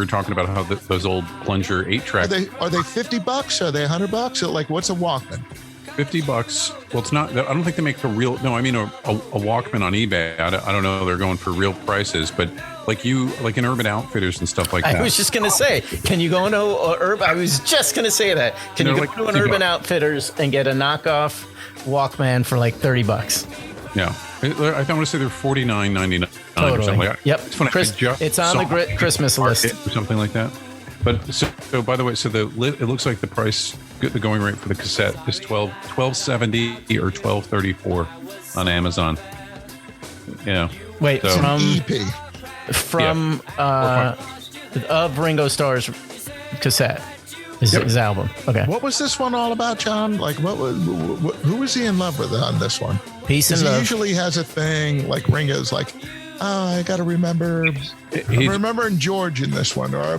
were talking about how those old plunger 8-track. Are they $50? Are they $100? Like, what's a Walkman? $50. Well, it's not. I don't think they make the real. No, I mean a Walkman on eBay. I don't know. They're going for real prices, but like in Urban Outfitters and stuff like that. I was just gonna say, can you go into Urban? I was just gonna say that. Can you go to an Urban Outfitters and get a knockoff Walkman for like $30? Yeah, I want to say they're $49.99 totally. or something like that. Yep, it's funny. It's on the Christmas list or something like that. But so by the way, so it looks like the price, the going rate for the cassette is $12.70 or $12.34 on Amazon. Yeah. Wait, so, from of Ringo Starr's cassette, his album. Okay. What was this one all about, John? Like, who was he in love with on this one? Peace and love. He usually has a thing like Ringo's like, oh, I got to remember. I'm remembering George in this one, or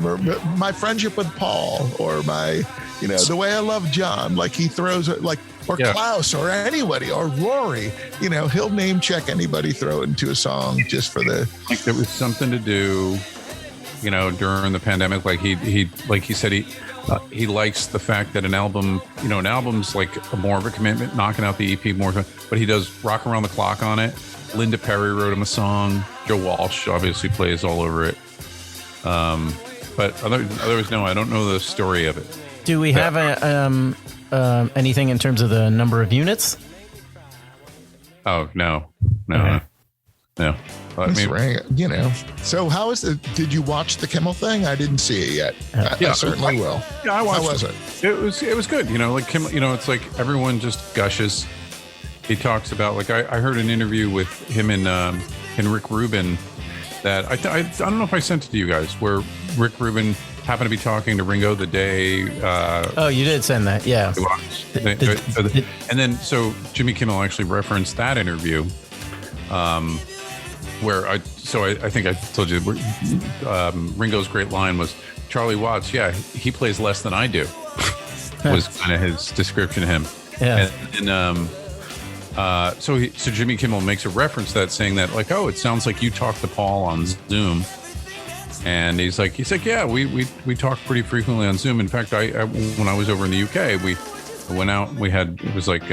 my friendship with Paul, or my, the way I love John. Like he throws it, like, or Klaus, or anybody, or Rory. He'll name check anybody, throw it into a song just for the. Like there was something to do, during the pandemic. Like he said he likes the fact that an album's like more of a commitment, knocking out the EP more, but he does rock around the clock on it. Linda Perry wrote him a song. Joe Walsh obviously plays all over it. But otherwise, no, I don't know the story of it. Do we have anything in terms of the number of units? Oh, no. Okay. No. So how is it? Did you watch the Kimmel thing? I didn't see it yet. I certainly will. Yeah, I watched. How was it? It was good. Like Kimmel, it's like everyone just gushes. He talks about, like, I heard an interview with him and Rick Rubin that I don't know if I sent it to you guys, where Rick Rubin happened to be talking to Ringo the day. You did send that, yeah. And then so Jimmy Kimmel actually referenced that interview, where I think I told you Ringo's great line was, Charlie Watts, yeah, he plays less than I do, was kind of his description of him. Yeah. And so Jimmy Kimmel makes a reference to that, saying that, like, oh, it sounds like you talked to Paul on Zoom. And he's like, yeah, we talk pretty frequently on Zoom. In fact, I when I was over in the UK, we went out. It was like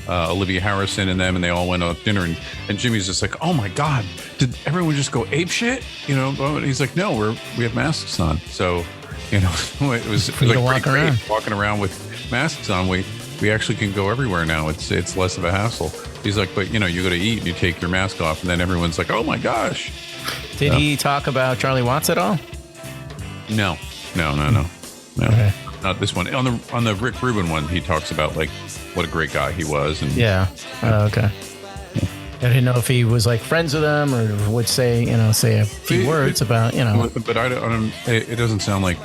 Olivia Harrison and them, and they all went out to dinner. And Jimmy's just like, oh my God, did everyone just go ape shit? And he's like, no, we have masks on. So, it was like great walking around with masks on. We actually can go everywhere now. It's less of a hassle. He's like, but you go to eat and you take your mask off, and then everyone's like, oh my gosh. Did he talk about Charlie Watts at all? No. Okay. Not this one. On the Rick Rubin one, he talks about like what a great guy he was. And okay. I didn't know if he was like friends with them or would say a few words about. But I don't. It doesn't sound like.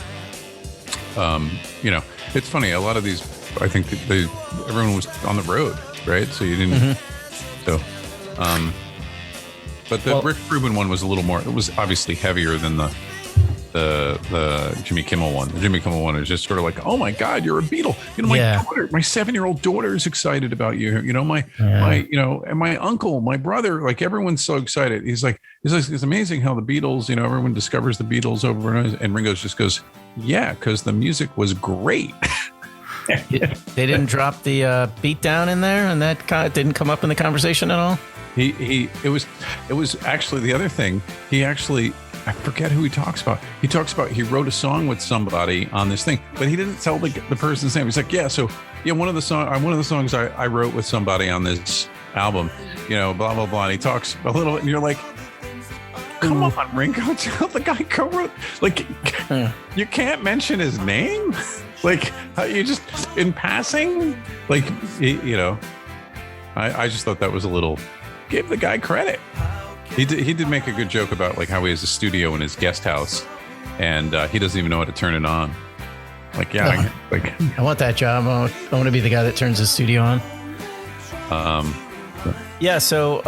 It's funny. A lot of these. I think that everyone was on the road, right? So you didn't. Mm-hmm. So, but the Rick Rubin one was a little more. It was obviously heavier than the Jimmy Kimmel one. The Jimmy Kimmel one is just sort of like, oh my God, you're a Beatle. My daughter, my 7-year-old daughter is excited about you. My and my uncle, my brother, like everyone's so excited. He's like, it's amazing how the Beatles. Everyone discovers the Beatles over and Ringo just goes, yeah, because the music was great. They didn't drop the beat down in there, and that didn't come up in the conversation at all. It was actually the other thing. I forget who he talks about. He talks about he wrote a song with somebody on this thing, but he didn't tell the person's name. He's like, one of the songs I wrote with somebody on this album, blah blah blah. And he talks a little, and you're like, come on, Ringo, tell the guy co-wrote. Like, you can't mention his name. Like, you just in passing, like, I just thought that was a little. Give the guy credit. He did make a good joke about like how he has a studio in his guest house, and he doesn't even know how to turn it on. Like, I want that job. I want to be the guy that turns his studio on. So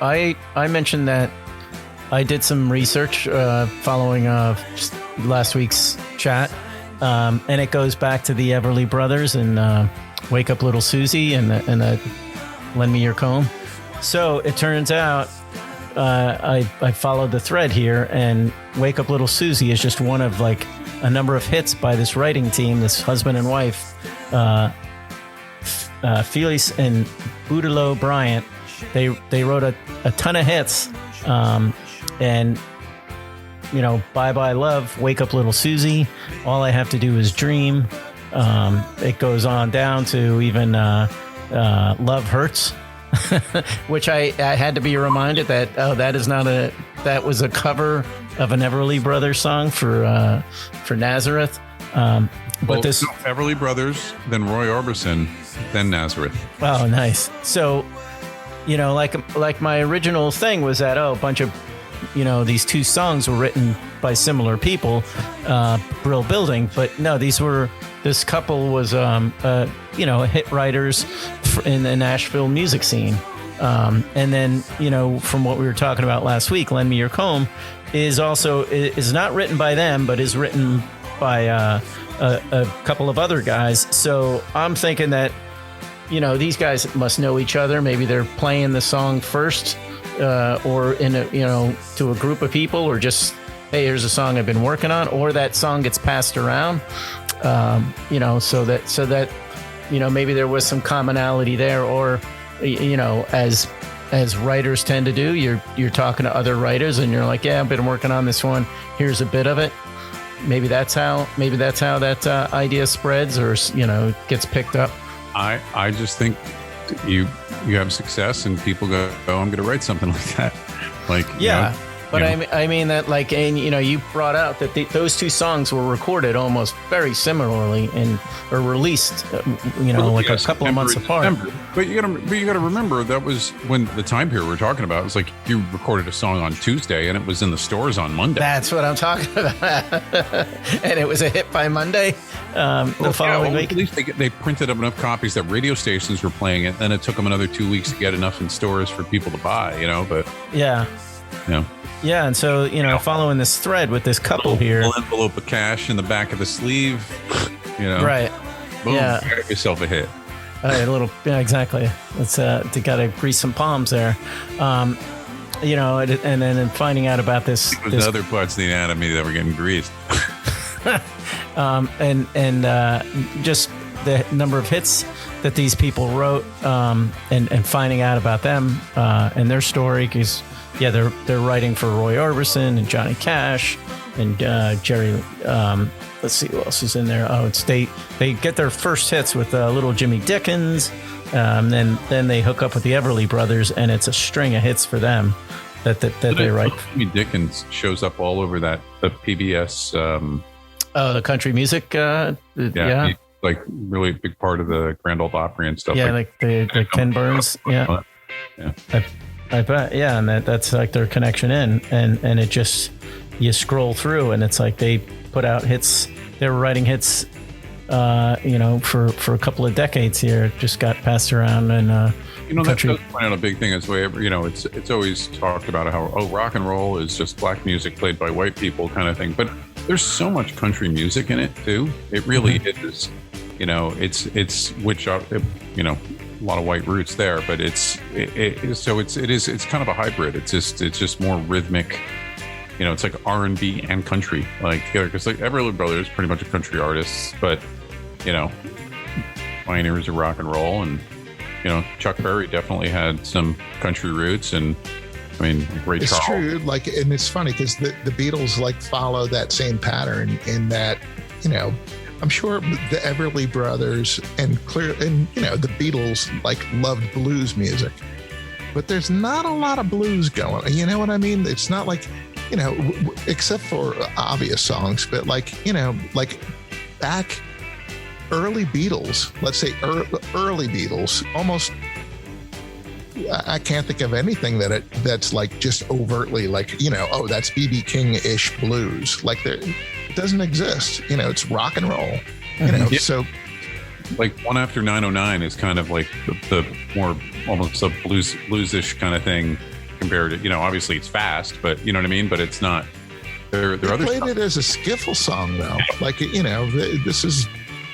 I mentioned that I did some research following last week's chat, and it goes back to the Everly Brothers and Wake Up Little Susie and Lend Me Your Comb. So it turns out I followed the thread here, and Wake Up Little Susie is just one of like a number of hits by this writing team, this husband and wife, Felix and Boudeleau Bryant. They wrote a ton of hits, and you know, Bye Bye Love, Wake Up Little Susie, All I Have to Do Is Dream. It goes on down to even Love Hurts, which I had to be reminded that that was a cover of an Everly Brothers song for Nazareth. But this Everly Brothers, then Roy Orbison, then Nazareth. Oh, nice. So, you know, like my original thing was that a bunch of, you know, these two songs were written by similar people, Brill Building, but no, this couple was you know, hit writers in the Nashville music scene. And then, you know, from what we were talking about last week, Lend Me Your Comb is not written by them, but is written by a couple of other guys. So I'm thinking that, you know, these guys must know each other. Maybe they're playing the song first, or in a, you know, to a group of people, or just, hey, here's a song I've been working on, or that song gets passed around, you know, so that, you know, maybe there was some commonality there, or, you know, as writers tend to do, you're talking to other writers and you're like, yeah, I've been working on this one. Here's a bit of it. Maybe that's how that idea spreads, or, you know, gets picked up. I just think you have success and people go, oh, I'm going to write something like that. Like, yeah. You know, but I mean that, like, and you know, you brought out that those two songs were recorded almost very similarly or released, you know, like a couple of months apart. But you gotta remember that was when the time period we're talking about. It was like you recorded a song on Tuesday and it was in the stores on Monday. That's what I'm talking about. And it was a hit by Monday. The following week. At least they printed up enough copies that radio stations were playing it. Then it took them another 2 weeks to get enough in stores for people to buy. You know, but yeah. You know. Yeah, and so, you know, following this thread with this couple here, a little envelope of cash in the back of the sleeve, you know, right? Boom, yeah, get yourself a hit. A little, yeah, exactly. It's to gotta grease some palms there, you know, and then finding out about this. There's other parts of the anatomy that were getting greased, and just the number of hits that these people wrote, and finding out about them and their story, because. Yeah, they're writing for Roy Orbison and Johnny Cash and Jerry. Let's see who else is in there. Oh, they get their first hits with Little Jimmy Dickens. Then they hook up with the Everly Brothers, and it's a string of hits for them that they write. Jimmy Dickens shows up all over the PBS. The country music. Yeah. He's like really big part of the Grand Ole Opry and stuff. Yeah, like the Ken Burns. Yeah. Yeah. I bet, yeah, and that's like their connection in, and it just, you scroll through and it's like they put out hits. They were writing hits, you know, for a couple of decades here. It just got passed around, and you know, that does point out a big thing. Is way, you know, it's always talked about how rock and roll is just black music played by white people kind of thing, but there's so much country music in it too. It really is. You know, it's which you know. A lot of white roots there, but it's kind of a hybrid. It's just more rhythmic. You know, it's like R&B and country. Like, because like Everly Brothers pretty much a country artists, but you know, pioneers of rock and roll, and you know, Chuck Berry definitely had some country roots, and I mean, great. It's true. Like, and it's funny because the Beatles like follow that same pattern in that, you know. I'm sure the Everly Brothers and you know, the Beatles like loved blues music, but there's not a lot of blues going. You know what I mean? It's not like, you know, except for obvious songs, but like, you know, like back early Beatles, let's say early Beatles, almost. I can't think of anything that's like just overtly like, you know, oh, that's B.B. King-ish blues. Like it doesn't exist. You know, it's rock and roll. You know, yeah. So like One After 909 is kind of like the more almost a bluesish kind of thing compared to, you know, obviously it's fast, but you know what I mean. But it's not. They played it as a skiffle song though. Like, you know, this is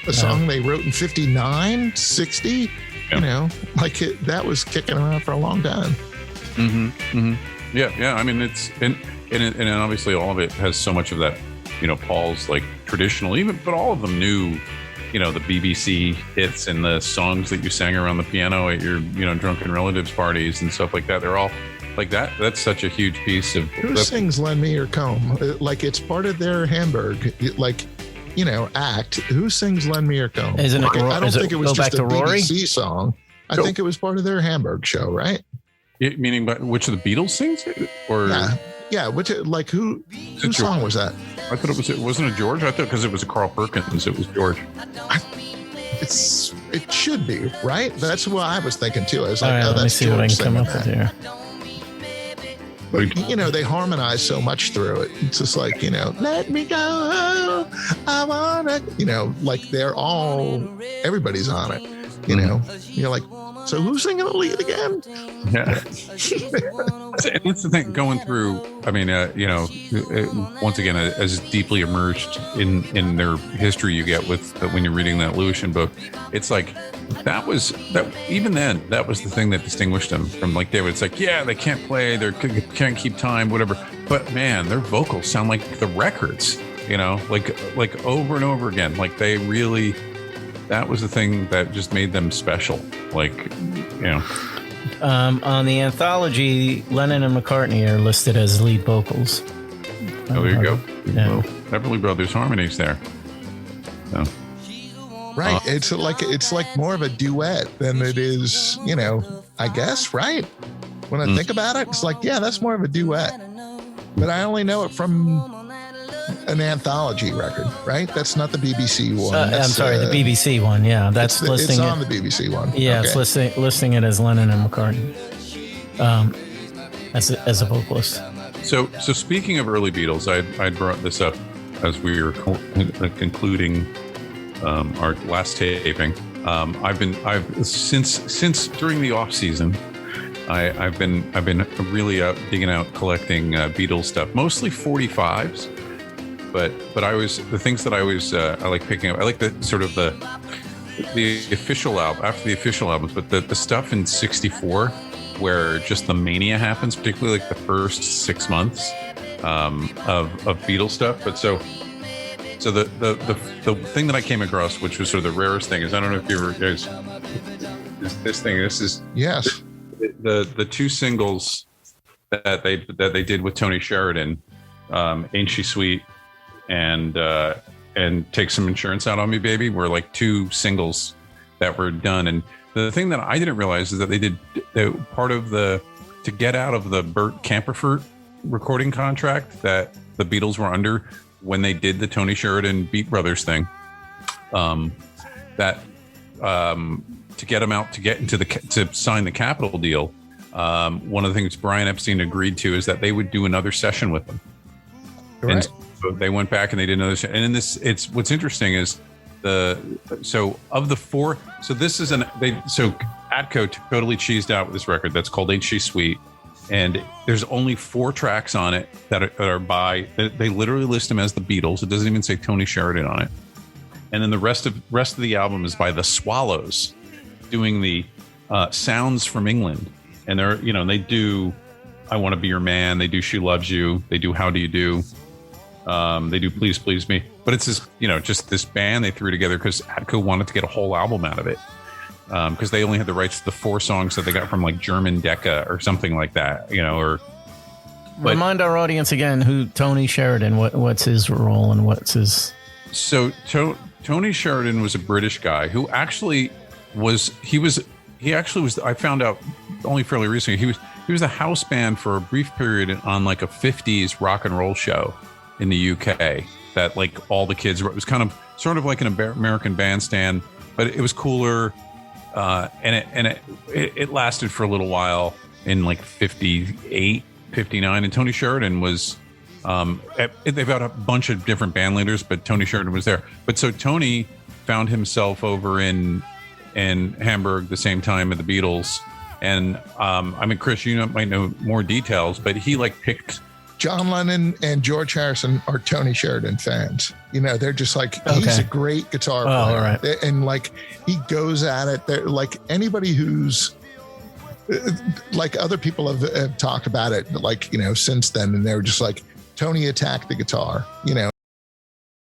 a song they wrote in 59, 60. You know, like that was kicking around for a long time. Yeah. I mean, and obviously all of it has so much of that, Paul's like traditional, but all of them new, the BBC hits and the songs that you sang around the piano at your, drunken relatives parties and stuff like that. They're all like that. That's such a huge piece of. Who sings "Lend Me Your Comb"? Like it's part of their Hamburg, act. Who sings "Lend Me Your Comb"? Isn't it? I don't think it was just a Rory? BBC song. I think it was part of their Hamburg show, right? Meaning, which of the Beatles sings it, or yeah. Which whose song was that? I thought it wasn't a George. I thought because it was a Carl Perkins, it was George. It should be, right? That's what I was thinking too. I was like, let me see what I can come up with here. But they harmonize so much through it. It's just like, let me go. I wanna, everybody's on it. You're like, so who's singing the lead again? Yeah. That's the thing going through. I mean, once again, as deeply immersed in their history you get with when you're reading that Lewisian book, it's like even then, that was the thing that distinguished them from like David. It's like, yeah, they can't play, they can't keep time, whatever. But man, their vocals sound like the records, like over and over again. Like they really, that was the thing that just made them special. On the anthology, Lennon and McCartney are listed as lead vocals. Oh, there you go. Yeah. Well, Everly Brothers harmonies there. So. Right. It's like more of a duet than it is, I guess, right? When I think about it, it's like, yeah, that's more of a duet. But I only know it from an anthology record, right? That's not the BBC one. I'm sorry, the BBC one. Yeah, that's listing. It's on the BBC one. Yeah, okay. It's listing it as Lennon and McCartney as a vocalist. So speaking of early Beatles, I brought this up as we were concluding our last taping. I've since during the off season, I've been really digging out collecting Beatles stuff, mostly 45s. But the things that I like picking up. I like the sort of the official album after the official albums, but the stuff in '64 where just the mania happens, particularly like the first 6 months of Beatles stuff. But so the thing that I came across, which was sort of the rarest thing, is I don't know if you ever guys this thing. This is yes the two singles that they did with Tony Sheridan, Ain't She Sweet and Take Some Insurance Out on Me, Baby, were like two singles that were done. And the thing that I didn't realize is that they did part of to get out of the Burt Camperford recording contract that the Beatles were under when they did the Tony Sheridan Beat Brothers thing, to get them out to sign the Capitol deal. One of the things Brian Epstein agreed to is that they would do another session with them. Right. And so they went back and they did another session. And in this, it's what's interesting is of the four. So this is Atco totally cheesed out with this record that's called Ain't She Sweet. And there's only 4 tracks on it that are by, they literally list them as the Beatles. It doesn't even say Tony Sheridan on it. And then the rest of the album is by the Swallows doing the sounds from England. And they do I Want to Be Your Man. They do She Loves You. They do How Do You Do. They do Please Please Me. But it's this, just this band they threw together because Atco wanted to get a whole album out of it. Because they only had the rights to the 4 songs that they got from like German Decca or something like that, Remind our audience again who Tony Sheridan, what's his role and what's his. So Tony Sheridan was a British guy who actually was. I found out only fairly recently. He was a house band for a brief period on like a 50s rock and roll show in the UK that like all the kids were. It was kind of sort of like an American Bandstand, but it was cooler. And it lasted for a little while in like 58, 59. And Tony Sheridan was, they've got a bunch of different band leaders, but Tony Sheridan was there. But so Tony found himself over in Hamburg the same time as the Beatles. And, Chris, might know more details, but he like picked. John Lennon and George Harrison are Tony Sheridan fans. They're just like, he's a great guitar player. All right. And like, he goes at it. They're like anybody who's like other people have talked about it, like, you know, since then, and they're just like, Tony attacked the guitar, you know,